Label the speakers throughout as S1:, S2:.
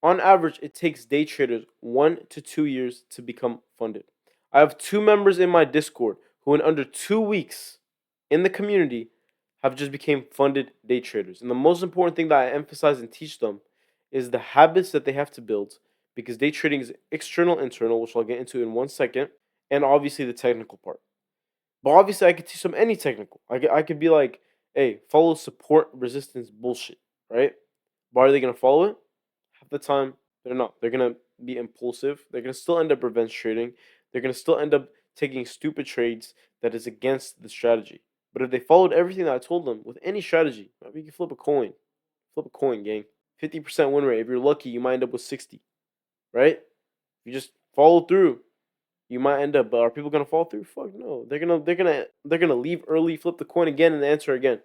S1: On average, it takes day traders 1 to 2 years to become funded. I have two members in my Discord who, in under 2 weeks in the community, have just became funded day traders. And the most important thing that I emphasize and teach them is the habits that they have to build, because day trading is external, internal, which I'll get into in 1 second, and obviously the technical part. But obviously, I could teach them any technical. I could be like, hey, follow support resistance bullshit, right? But are they going to follow it? Half the time, they're not. They're going to be impulsive. They're going to still end up revenge trading. They're going to still end up taking stupid trades that is against the strategy. But if they followed everything that I told them with any strategy, maybe you can flip a coin. Flip a coin, gang. 50% win rate. If you're lucky, you might end up with 60, right? If you just follow through, you might end up. But are people gonna fall through? Fuck no. They're gonna leave early, flip the coin again, and answer again.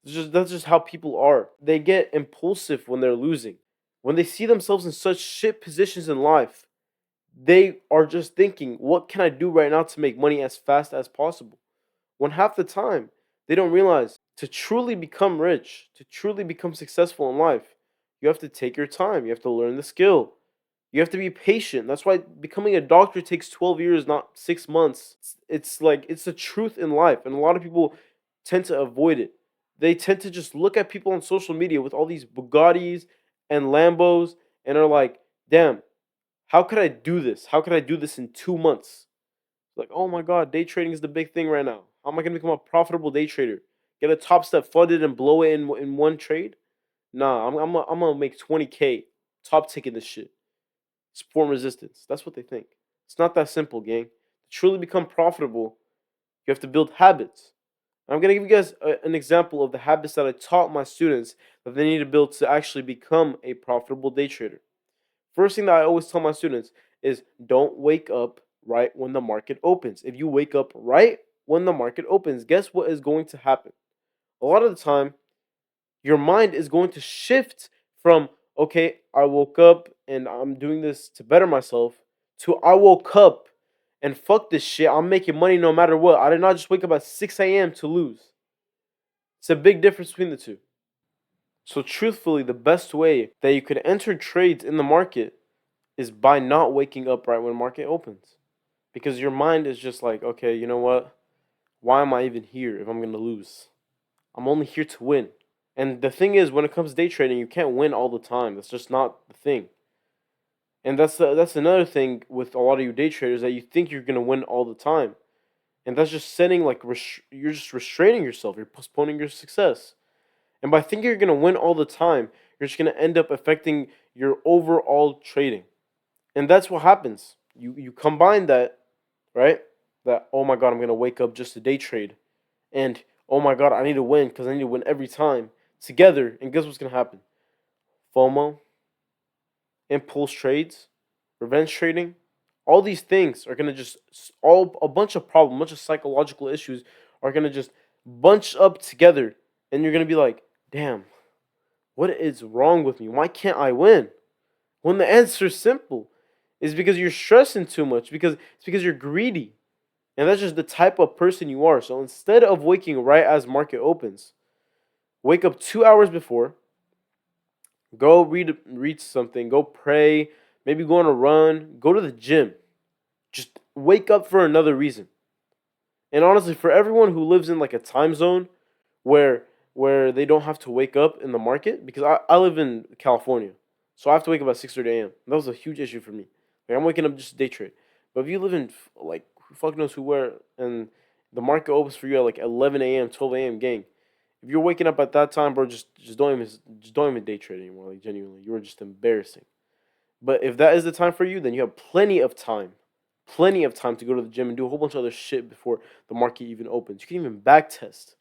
S1: That's just how people are. They get impulsive when they're losing. When they see themselves in such shit positions in life, they are just thinking, what can I do right now to make money as fast as possible? When half the time they don't realize, to truly become rich, to truly become successful in life, you have to take your time. You have to learn the skill. You have to be patient. That's why becoming a doctor takes 12 years, not 6 months. It's like, it's the truth in life. And a lot of people tend to avoid it. They tend to just look at people on social media with all these Bugattis and Lambos and are like, damn, how could I do this? How could I do this in 2 months? Like, oh my God, day trading is the big thing right now. How am I going to become a profitable day trader? Get a top step funded and blow it in one trade? Nah, I'm gonna make 20K top ticking this shit. Support and resistance. That's what they think. It's not that simple, gang. To truly become profitable, you have to build habits. I'm going to give you guys an example of the habits that I taught my students that they need to build to actually become a profitable day trader. First thing that I always tell my students is, don't wake up right when the market opens. If you wake up right when the market opens, guess what is going to happen? A lot of the time, your mind is going to shift from, okay, I woke up and I'm doing this to better myself, to I woke up and fuck this shit. I'm making money no matter what. I did not just wake up at 6 a.m. to lose. It's a big difference between the two. So, truthfully, the best way that you could enter trades in the market is by not waking up right when market opens. Because your mind is just like, okay, you know what? Why am I even here if I'm going to lose? I'm only here to win. And the thing is, when it comes to day trading, you can't win all the time. That's just not the thing. And that's another thing with a lot of you day traders, that you think you're gonna win all the time, and that's just setting like you're just restraining yourself. You're postponing your success, and by thinking you're gonna win all the time, you're just gonna end up affecting your overall trading, and that's what happens. You combine that, right? That, oh my God, I'm gonna wake up just to day trade, and oh my God, I need to win because I need to win every time together, and guess what's gonna happen? FOMO, impulse trades, revenge trading, all these things are gonna just all a bunch of problems, a bunch of psychological issues are gonna just bunch up together, and you're gonna be like, damn, what is wrong with me? Why can't I win? When the answer is simple, is because you're stressing too much, because it's because you're greedy, and that's just the type of person you are. So instead of waking right as market opens, wake up 2 hours before. Go read something. Go pray. Maybe go on a run. Go to the gym. Just wake up for another reason. And honestly, for everyone who lives in like a time zone where they don't have to wake up in the market, because I live in California, so I have to wake up at 6:30 a.m. That was a huge issue for me. Like, I'm waking up just to day trade. But if you live in like who fuck knows who where, and the market opens for you at like 11 a.m., 12 a.m. gang, if you're waking up at that time, bro, just don't even day trade anymore. Like, genuinely, you are just embarrassing. But if that is the time for you, then you have plenty of time to go to the gym and do a whole bunch of other shit before the market even opens. You can even back test.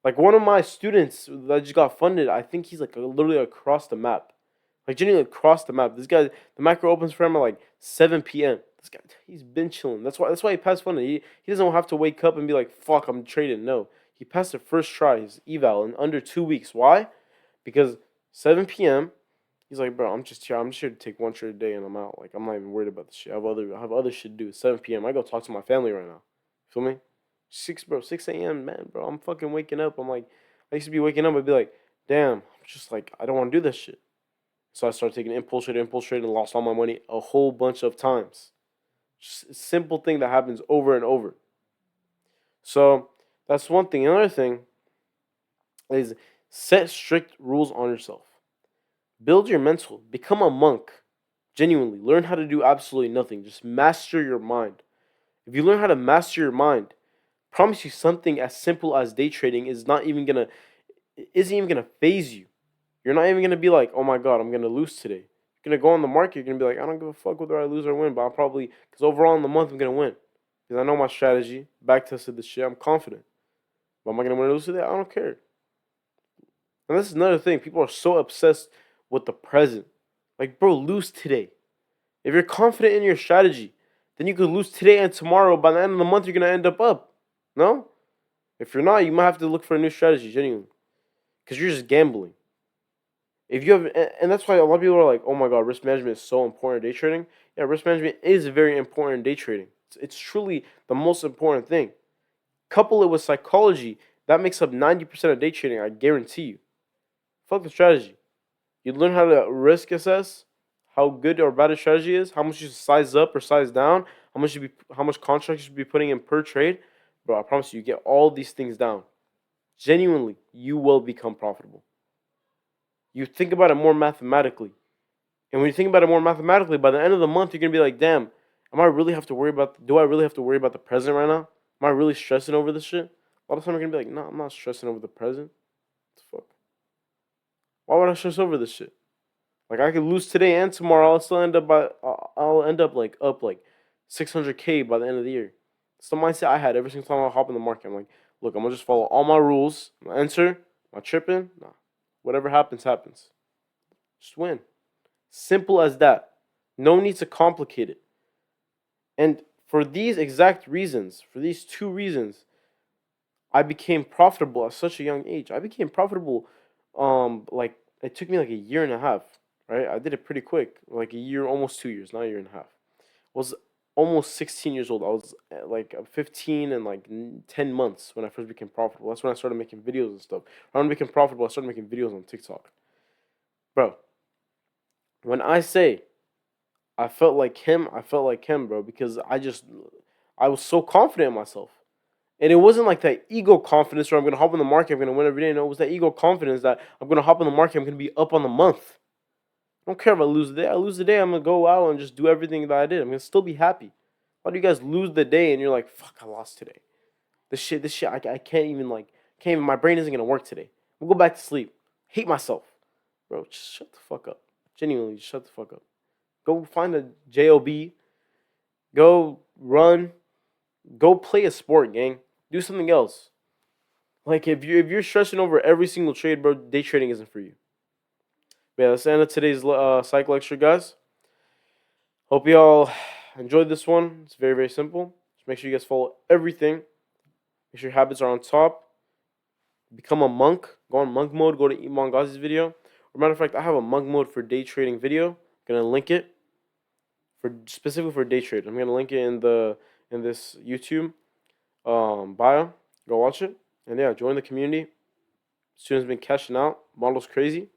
S1: Like, one of my students that just got funded, I think he's like literally across the map, like genuinely across the map. This guy, the macro opens for him at like 7 p.m. This guy, he's been chilling. That's why he passed funded. He doesn't have to wake up and be like, fuck, I'm trading. No, he passed the first try, his eval, in under 2 weeks. Why? Because 7 p.m. He's like, bro, I'm just here. I'm just here to take one trade a day and I'm out. Like, I'm not even worried about the shit. I have other shit to do. It's 7 p.m. I go talk to my family right now. Feel me? 6 a.m. man, bro. I'm fucking waking up. I'm like, I used to be waking up. I'd be like, damn. I'm just like, I don't want to do this shit. So I started taking impulse trade, and lost all my money a whole bunch of times. Just a simple thing that happens over and over. So that's one thing. Another thing is set strict rules on yourself. Build your mental. Become a monk. Genuinely. Learn how to do absolutely nothing. Just master your mind. If you learn how to master your mind, promise you something as simple as day trading isn't even gonna phase you. You're not even gonna be like, oh my god, I'm gonna lose today. You're gonna go on the market, you're gonna be like, I don't give a fuck whether I lose or win, but because overall in the month I'm gonna win. Because I know my strategy, back tested this shit, I'm confident. But am I gonna win or lose today? I don't care. And this is another thing. People are so obsessed with the present. Like, bro, lose today. If you're confident in your strategy, then you could lose today and tomorrow. By the end of the month, you're gonna end up. No? If you're not, you might have to look for a new strategy, genuinely. Because you're just gambling. If you have, and that's why a lot of people are like, oh my god, risk management is so important in day trading. Yeah, risk management is very important in day trading. It's truly the most important thing. Couple it with psychology, that makes up 90% of day trading, I guarantee you. Fuck the strategy. You learn how to risk assess how good or bad a strategy is, how much you should size up or size down, how much contracts you should be putting in per trade. Bro, I promise you, get all these things down. Genuinely, you will become profitable. You think about it more mathematically. And when you think about it more mathematically, by the end of the month, you're gonna be like, damn, do I really have to worry about the present right now? Am I really stressing over this shit? A lot of time you're gonna be like, no, I'm not stressing over the present. What the fuck? Why would I stress over this shit? Like I could lose today and tomorrow. I'll end up like up like 600K by the end of the year. It's the mindset I had every single time I hop in the market. I'm like, look, I'm gonna just follow all my rules. I'm gonna enter. Am I tripping? Nah. Whatever happens, happens. Just win. Simple as that. No need to complicate it. And for these exact reasons, for these two reasons, I became profitable at such a young age. I became profitable, like it took me like a year and a half, right? I did it pretty quick, like a year, almost 2 years, not a year and a half. I was almost 16 years old. I was 15 and like 10 months when I first became profitable. That's when I started making videos and stuff. When I became profitable, I started making videos on TikTok. Bro, when I say I felt like him, bro, because I was so confident in myself. And it wasn't like that ego confidence where I'm gonna hop on the market, I'm gonna win every day. No, it was that ego confidence that I'm gonna hop on the market, I'm gonna be up on the month. I don't care if I lose the day. I lose the day, I'm gonna go out and just do everything that I did. I'm gonna still be happy. Why do you guys lose the day and you're like, fuck, I lost today? This shit, I can't even, my brain isn't gonna work today. We'll go back to sleep. Hate myself. Bro, just shut the fuck up. Genuinely, just shut the fuck up. Go find a JOB. Go run. Go play a sport, gang. Do something else. Like if you're stressing over every single trade, bro, day trading isn't for you. But yeah, that's the end of today's cycle lecture, guys. Hope y'all enjoyed this one. It's very, very simple. Just make sure you guys follow everything. Make sure your habits are on top. Become a monk. Go on monk mode. Go to Iman Ghazi's video. As a matter of fact, I have a monk mode for day trading video. I'm gonna link it for specifically for day trade. I'm gonna link it in this YouTube bio. Go watch it. And yeah, join the community. Students been cashing out. Model's crazy.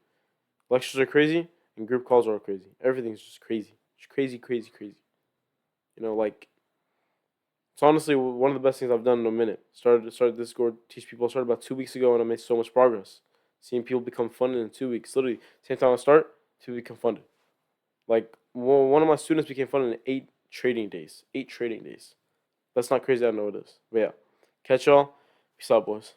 S1: Lectures are crazy. And group calls are crazy. Everything's just crazy. Just crazy, crazy, crazy. You know, like it's honestly one of the best things I've done in a minute. Started Discord, teach people. Started about 2 weeks ago, and I made so much progress. Seeing people become funded in 2 weeks. Literally, same time I start, people become funded. Like one of my students became funded in 8 trading days. 8 trading days. That's not crazy. I know it is. But yeah, catch y'all. Peace out, boys.